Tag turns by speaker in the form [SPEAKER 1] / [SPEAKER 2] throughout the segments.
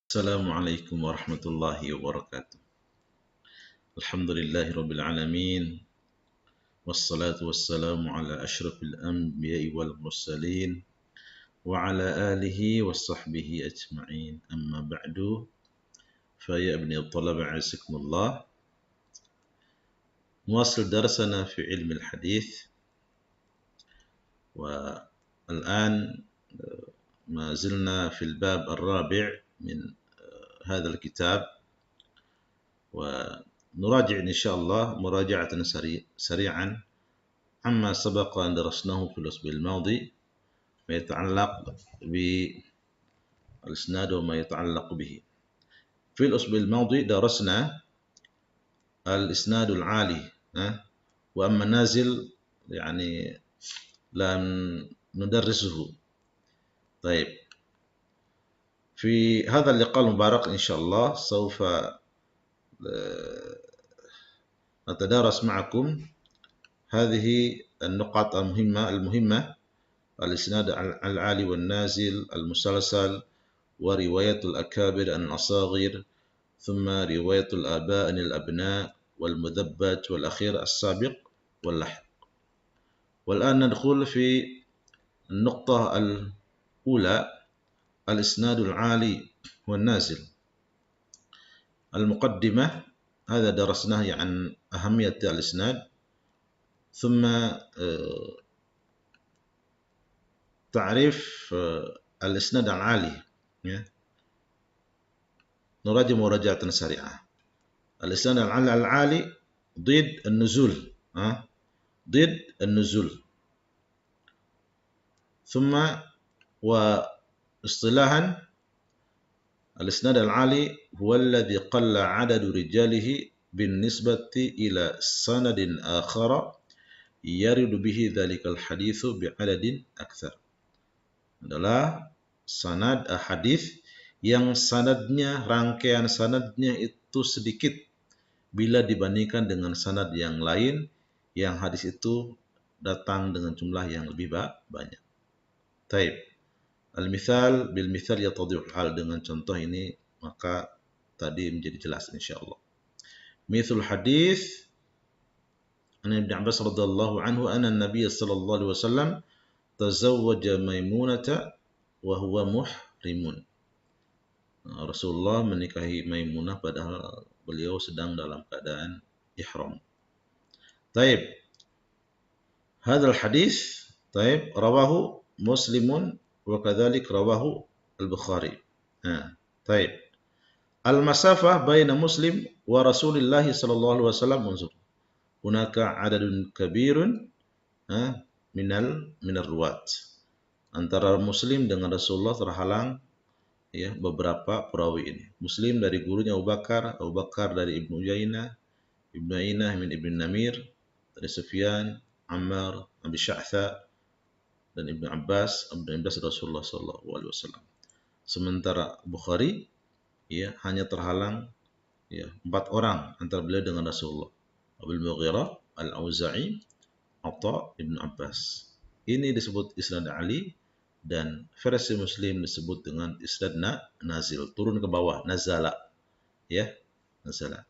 [SPEAKER 1] Assalamualaikum warahmatullahi wabarakatuh. Alhamdulillahi rabbil alamin. Wassalatu wassalamu ala asyrafil anbiya'i wal mursalin wa ala alihi wa sahbihi ajma'in. Amma ba'du. Faya ibni talaba azikumullah. نواصل درسنا في علم الحديث والآن ما زلنا في الباب الرابع من هذا الكتاب ونراجع إن شاء الله مراجعة سريعا عما سبق أن درسناه في الأسبوع الماضي ما يتعلق بالإسناد وما يتعلق به. في الأسبوع الماضي درسنا الإسناد العالي وأما النازل يعني لم ندرسه. طيب، في هذا اللقاء المبارك إن شاء الله سوف نتدارس معكم هذه النقاط المهمة الإسناد العالي والنازل المسلسل ورواية الأكابر عن الأصاغر ثم رواية الآباء عن الأبناء والمذبذب والأخير السابق واللاحق. والآن ندخل في النقطة الأولى الإسناد العالي والنازل. المقدمة هذا درسناه عن أهمية الإسناد، ثم تعريف الإسناد العالي. نراجع مراجعة سريعة. الإسناد العالي ضد النزول، ضد النزول. ثم واصطلاحا الإسناد العالي هو الذي قل عدد رجاله بالنسبة إلى سند آخر يرد به ذلك الحديث بعدد أكثر. Adalah sanad hadis yang sanadnya, rangkaian sanadnya itu sedikit bila dibandingkan dengan sanad yang lain yang hadis itu datang dengan jumlah yang lebih banyak. Taib. Al-mithal bil mithal yatadhihul hal, dengan contoh ini maka tadi menjadi jelas insyaallah. Mithul hadis an Ibnu Abbas radhiyallahu anhu anna an-nabiy sallallahu alaihi wasallam tazawwaja Maimunata wa huwa muhrimun. Rasulullah menikahi Maimunah padahal beliau sedang dalam keadaan ihram. Taib. Hadzal hadis taib rawahu Muslimun wa kadzalik rawahu Al-Bukhari. Taib. Al-masafah baina Muslim wa Rasulillah sallallahu alaihi wasallam unzur. Hunaka adadun kabirun minar ruwat. Antara Muslim dengan Rasulullah terhalang beberapa perawi ini. Muslim dari gurunya Abu Bakar dari Ibnu Uyainah, Ibnu Ainah min Ibnu Namir, dari Sufyan, Ammar, Abi Sya'tha, dan Ibnu Abbas Rasulullah sallallahu alaihi wasallam. Sementara Bukhari hanya terhalang 4 orang antara beliau dengan Rasulullah. Abul Mughirah, Al-Auza'i, Atha, Ibnu Abbas. Ini disebut isnad ali, dan versi Muslim disebut dengan isnad nazil, turun ke bawah, nazala. Nazala.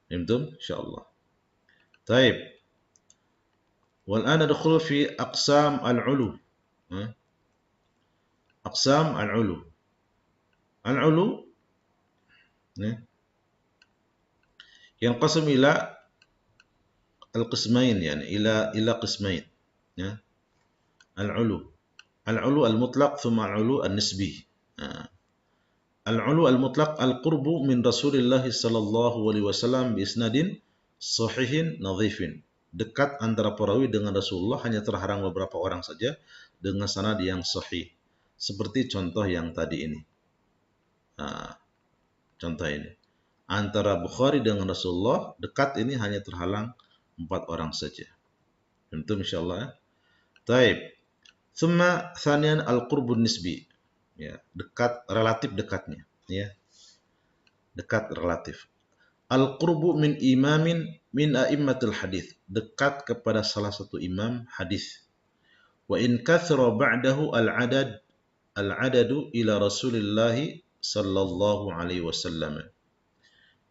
[SPEAKER 1] Fahimtum? Insyaallah. Taib. والآن ندخل في أقسام العلو. أقسام العلو. العلو ينقسم إلى القسمين، يعني إلى قسمين. العلو المطلق ثم العلو النسبي. العلو المطلق القرب من رسول الله صلى الله عليه وسلم بإسناد صحيح نظيف. Dekat antara perawi dengan Rasulullah hanya terhalang beberapa orang saja dengan sanad yang sahih. Seperti contoh yang tadi ini. Contoh ini. Antara Bukhari dengan Rasulullah dekat ini hanya terhalang 4 orang saja. Tentu insyaallah. Taib. Thumma thaniyan al-qurbun nisbi. Dekat, relatif dekatnya. Dekat relatif. Al-qurbu min imamin min a'immatul hadis. Dekat kepada salah satu imam hadis. Wa in kathra ba'dahu al-adadu ila Rasulillah sallallahu alaihi wasallam.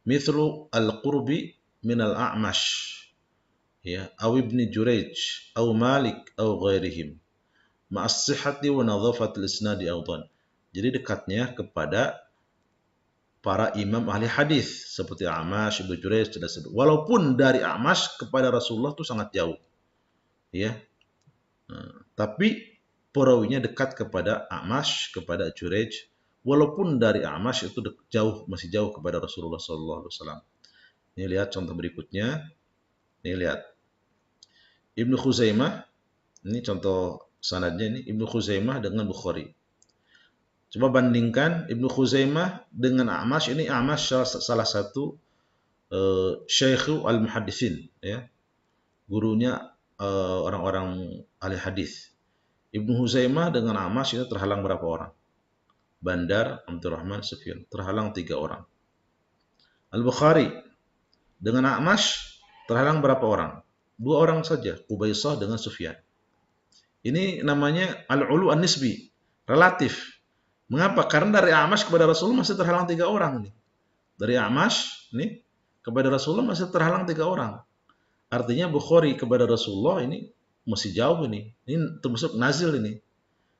[SPEAKER 1] Mithlu al-qurbi min al-A'mash, ya, aw ibni Jurayj, aw Malik, aw ghairihim. Ma'as sihhati wa nadhafatil isnadi aidan. Jadi dekatnya kepada para imam ahli hadis seperti A'mash, Ibnu Jurayj, walaupun dari A'mash kepada Rasulullah itu sangat jauh, ya. Tapi perawinya dekat kepada A'mash, kepada Jurayj, walaupun dari A'mash itu jauh, masih jauh kepada Rasulullah SAW. Ini lihat contoh berikutnya. Ini lihat Ibnu Khuzaimah. Ini contoh sanadnya ini Ibnu Khuzaimah dengan Bukhari. Coba bandingkan Ibnu Khuzaimah dengan A'mash. Ini A'mash salah satu Syekhu al-Muhaddisin, ya. Gurunya orang-orang ahli hadis. Ibnu Khuzaimah dengan A'mash itu terhalang berapa orang? Bandar, Abdurrahman, Sufyan. Terhalang 3 orang. Al-Bukhari dengan A'mash terhalang berapa orang? 2 orang saja, Qubaisah dengan Sufyan. Ini namanya al-ulu an-nisbi, relatif. Mengapa? Karena dari A'mash kepada Rasulullah masih terhalang 3 orang nih. Dari A'mash nih kepada Rasulullah masih terhalang 3 orang. Artinya Bukhari kepada Rasulullah ini masih jauh ini. Ini termasuk nazil ini.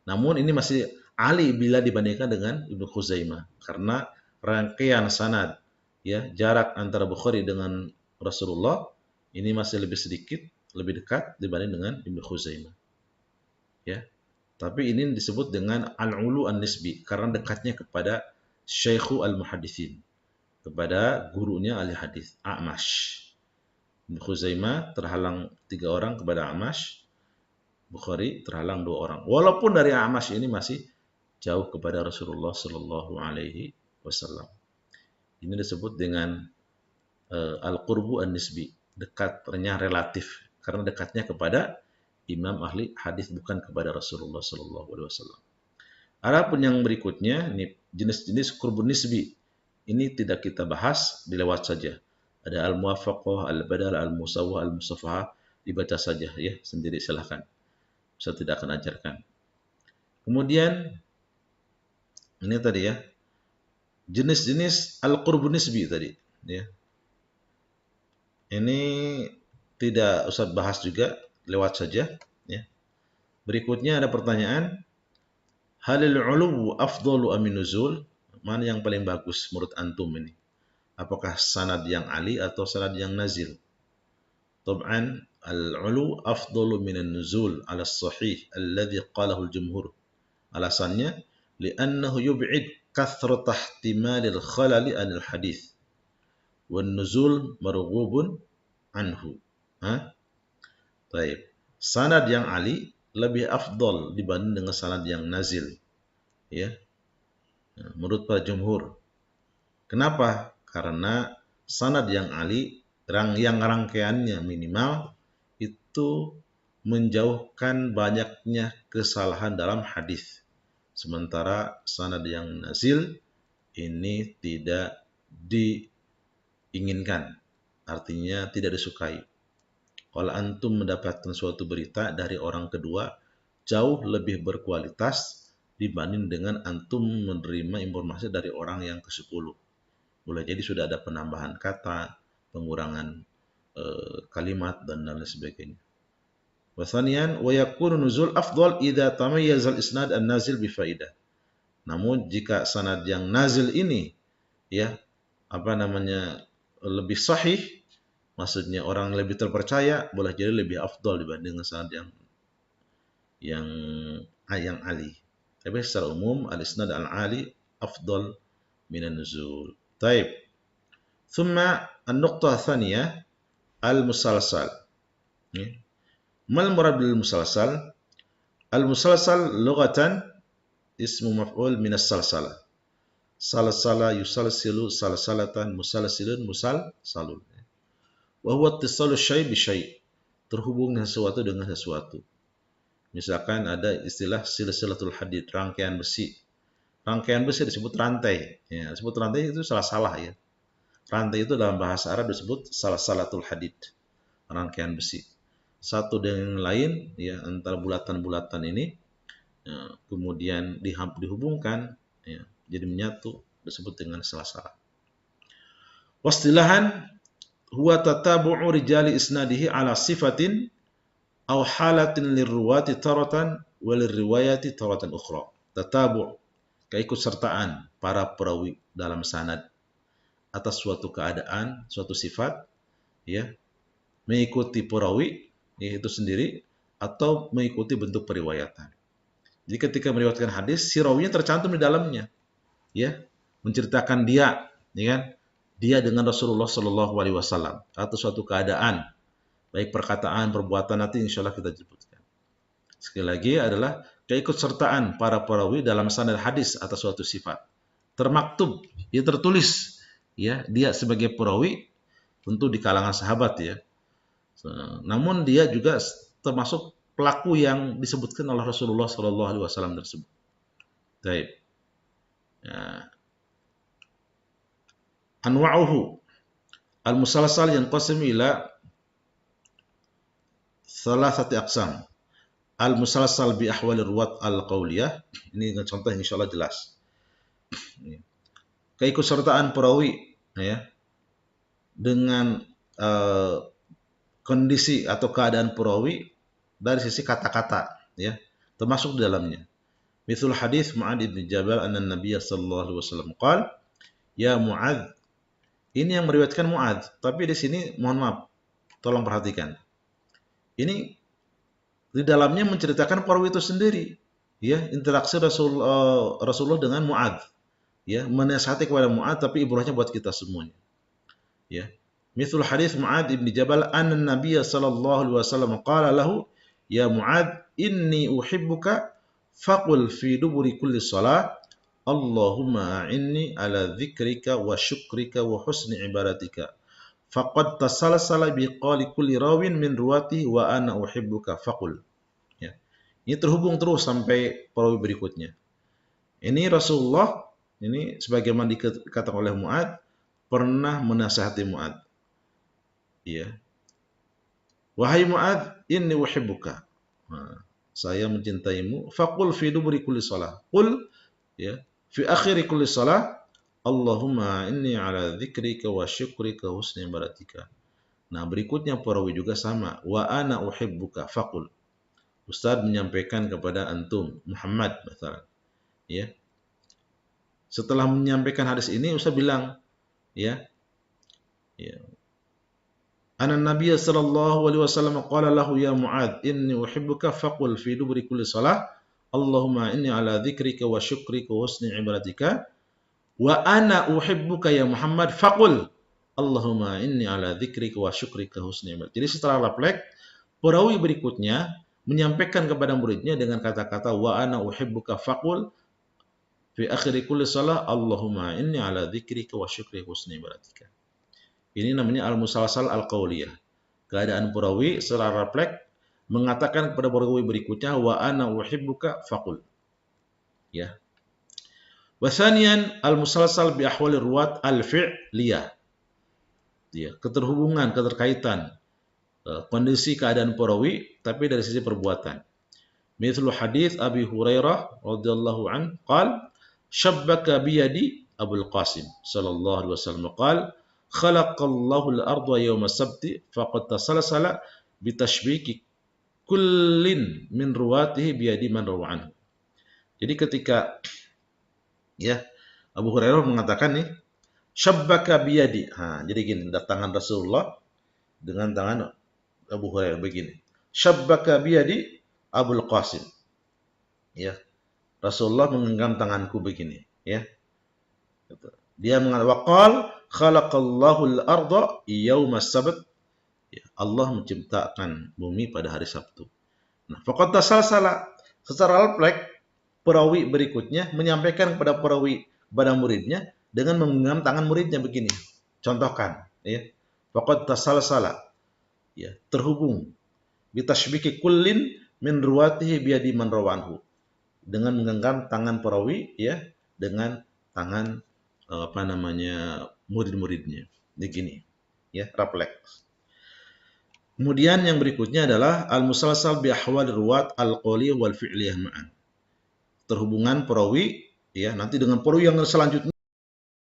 [SPEAKER 1] Namun ini masih ali bila dibandingkan dengan Ibnu Khuzaimah. Karena rangkaian sanad, ya, jarak antara Bukhari dengan Rasulullah ini masih lebih sedikit, lebih dekat dibanding dengan Ibnu Khuzaimah. Ya. Tapi ini disebut dengan al-ulu an-nisbi karena dekatnya kepada Syekhu al-Muhaddisin, kepada gurunya ahli hadis, A'mash. Ibnu Khuzaimah terhalang 3 orang kepada A'mash, Bukhari terhalang 2 orang. Walaupun dari A'mash ini masih jauh kepada Rasulullah sallallahu alaihi wasallam. Ini disebut dengan al-qurbu an-nisbi, dekatnya relatif karena dekatnya kepada imam ahli hadis bukan kepada Rasulullah sallallahu alaihi wasallam. Adapun yang berikutnya ini jenis-jenis qurbun nisbi. Ini tidak kita bahas, dilewat saja. Ada al-muwafaqah, al-badal, al-musawwah, al-musafahah, dibaca saja ya, sendiri silahkan. Saya tidak akan ajarkan. Kemudian ini tadi ya, jenis-jenis al-qurbun nisbi tadi, ya. Ini tidak usah bahas juga, lewat saja, ya. Berikutnya ada pertanyaan, halil ulu afdalu amin nuzul? Mana yang paling bagus menurut antum ini? Apakah sanad yang ali atau sanad yang nazil? Tab'an al-ulu afdalu minan nuzul ala sahih alladhi qalahu al-jumhur. Alasannya li'annahu yub'id kathrat ihtimalil khalali anil hadith wan nuzul marghubun anhu. Baik. Sanad yang ali lebih afdal dibanding dengan sanad yang nazil, ya. Menurut para jumhur. Kenapa? Karena sanad yang ali yang rangkaiannya minimal itu menjauhkan banyaknya kesalahan dalam hadis. Sementara sanad yang nazil ini tidak diinginkan, artinya tidak disukai. Kalau antum mendapatkan suatu berita dari orang kedua jauh lebih berkualitas dibanding dengan antum menerima informasi dari orang yang ke-10. Boleh jadi sudah ada penambahan kata, pengurangan kalimat dan lain sebagainya. Wasanian wa yakunu nuzul afdal idza tamayyaza al-isnad an-nazil bi faidah. Namun jika sanad yang nazil ini, ya, lebih sahih, maksudnya orang lebih terpercaya, boleh jadi lebih afdal dibanding sanad yang ali. Tapi secara umum al-isnad al-ali afdal minan nuzul. Taib. Thumma an-nuqtah tsaniyah al-musalsal. Mal murad bil musalsal? Al-musalsal lughatan ismu maf'ul min as-salsalah. Salsala yusalsilu salsalatan, musalsilun musalsalun. Wa huwa ittisalu syai' bi syai'. Terhubung sesuatu dengan sesuatu. Misalkan ada istilah silsilatul hadid, rangkaian besi. Rangkaian besi disebut rantai. Ya, disebut rantai itu salah ya. Rantai itu dalam bahasa Arab disebut salsalatul hadid, rangkaian besi. Satu dengan yang lain, ya, antara bulatan-bulatan ini, ya, kemudian dihubungkan, ya, jadi menyatu, disebut dengan salah-salah. Wastilahan huwa tatabu'u rijali isnadihi ala sifatin aw halatin lirruwati taratan walirriwayati taratan ukhra. Tatabu' keikutsertaan para perawi dalam sanad atas suatu keadaan, suatu sifat, ya, mengikuti perawi itu sendiri atau mengikuti bentuk periwayatan. Jadi ketika meriwayatkan hadis, si rawinya tercantum di dalamnya, ya, menceritakan dia, ya kan, dia dengan Rasulullah Shallallahu Alaihi Wasallam atau suatu keadaan, baik perkataan, perbuatan, nanti insya Allah kita sebutkan. Sekali lagi adalah keikutsertaan para perawi dalam sanad hadis atas suatu sifat. Termaktub, ya tertulis, ya dia sebagai perawi tentu di kalangan sahabat, ya. Namun dia juga termasuk pelaku yang disebutkan oleh Rasulullah Shallallahu Alaihi Wasallam tersebut. Baik. Ya. Anwa'uhu al-musalsal yanqasim ila thalathati aqsam. Al-musalsal bi ahwalir ruwat al-qauliyah. Ini dengan contoh yang insyaallah jelas. Keikutsertaan perawi, ya, dengan kondisi atau keadaan perawi dari sisi kata-kata, ya, termasuk di dalamnya. Mithul hadis Mu'adz bin Jabal anna Nabiy sallallahu alaihi wasallam qala, ya Mu'adz. Ini yang meriwayatkan Mu'adz, tapi di sini mohon maaf, tolong perhatikan. Ini di dalamnya menceritakan perawi itu sendiri, ya, interaksi Rasulullah dengan Mu'adz, ya, menasihati kepada Mu'adz, tapi ibrahnya buat kita semuanya, ya. Mithul hadis Mu'adz bin Jabal anna Nabiy sallallahu alaihi wasallam qala lahu, ya Mu'adz, inni uhibbuka faqul fi duburi kulli shalah Allahumma a'inni ala dzikrika wa syukrika wa husni ibadatika. Faqad tasalsala biqali kulli rawin min ruwati wa ana uhibbuka faqul. Ya. Ini terhubung terus sampai perawi berikutnya. Ini Rasulullah, ini sebagaimana dikatakan oleh Mu'adz, pernah menasihati Mu'adz. Ya. Wahai Mu'adz, inni uhibbuka. Saya mencintaimu. Faqul fi duburi kulli shalah. Qul, ya, fi akhiri kulli shalah Allahumma inni ala dzikrika wa syukrika husni ibadatika. Nah, berikutnya perawi juga sama. Wa ana uhibbuka faqul. Ustaz menyampaikan kepada antum Muhammad misalnya, ya. Setelah menyampaikan hadis ini Ustaz bilang, ya. Ya. Ana Nabiy sallallahu alaihi wasallam qala lahu ya Mu'adz inni uhibbuka faqul fi duburi kulli shalah Allahumma inni ala dzikrika wa syukrika husni ibadatika. Wa ana uhibbuka ya Muhammad faqul Allahumma inni ala dzikrika wa syukrika husni ibadatika. Jadi setelah refleks, perawi berikutnya menyampaikan kepada muridnya dengan kata-kata wa ana uhibbuka faqul fi akhiri kulli shalah Allahumma inni ala dzikrika wa syukrika husni ibadatika. Ini namanya al-musalsal al-qauliyah. Keadaan perawi setelah refleks mengatakan kepada perawi berikutnya wa ana uhibbuka faqul. Ya. Wasanian al-musalsal bi ahwalir ruwat al-fi'liyah. Ya, keterhubungan, keterkaitan kondisi keadaan perawi tapi dari sisi perbuatan. Mithlu hadis Abi Hurairah radhiyallahu an qala syabbaka bi yadi Abul Qasim sallallahu alaihi wasallam qala khalaqallahu al-ardha yawma sabti faqad tasalsala bi tashbiki kullin min ruwatihi bi yadi man rawa anhu. Jadi ketika, ya, Abu Hurairah mengatakan nih, syabbaka biyadi. Jadi gini, tangan Rasulullah dengan tangan Abu Hurairah begini. Syabbaka biyadi Abul Qasim. Ya. Rasulullah menggenggam tanganku begini, ya. Dia mengatakan waqal khalaqallahu al-ardha yauma sabt. Ya, Allah menciptakan bumi pada hari Sabtu. Nah, faqad tasalsala, secara refleks perawi berikutnya menyampaikan kepada muridnya dengan menggenggam tangan muridnya begini. Contohkan, ya. Faqad tasalsala, ya, terhubung bi tashbiki kullin min ruwatihi bi yadi man rawanhu, dengan menggenggam tangan perawi, ya, dengan tangan murid-muridnya. Begini, ya, refleks. Kemudian yang berikutnya adalah al-musalsal bi ahwalir ruwat al-qauliyah wal fi'liyah ma'an. Terhubungan perawi Ya, nanti dengan perawi yang selanjutnya